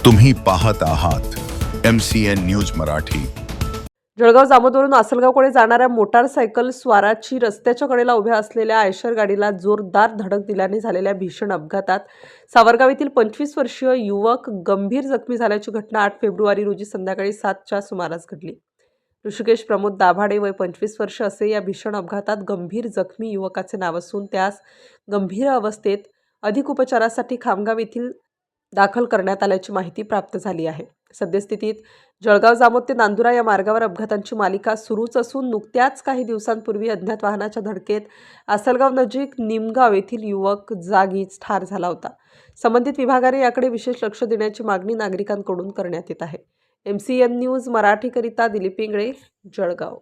तुम्ही पाहत आहात MCN न्यूज मराठी। जळगाव जामोदवरून आसलगावकडे जाणाऱ्या मोटारसायकल स्वाराची रस्त्याच्या कडेला उभ्या असलेल्या आयशर गाडीला जोरदार धडक दिल्याने झालेल्या भीषण अपघातात सावरगाव येथील 25 वर्षीय युवक गंभीर जखमी झाल्याची घटना 8 फेब्रुवारी रोजी संध्याकाळी 7च्या सुमारास घडली। ऋषिकेश प्रमोद दाभाडे वय 25 वर्ष असे या भीषण अपघातात गंभीर जखमी युवकाचे नाव असून त्यास गंभीर अवस्थेत अधिक उपचारासाठी खामगाव येथील दाखल करण्यात आल्याची माहिती प्राप्त झाली आहे। सद्यस्थितीत जळगाव जामोद ते नांदुरा या मार्गावर अपघातांची मालिका सुरूच असून नुकत्याच काही दिवसांपूर्वी अज्ञात वाहनाच्या धडकेत आसलगाव नजीक निमगाव येथील युवक जागीच ठार झाला होता। संबंधित विभागाने याकडे विशेष लक्ष देण्याची मागणी नागरिकांकडून करण्यात येत आहे। MCN न्यूज मराठीकरिता दिलीप इंगळे, जळगाव।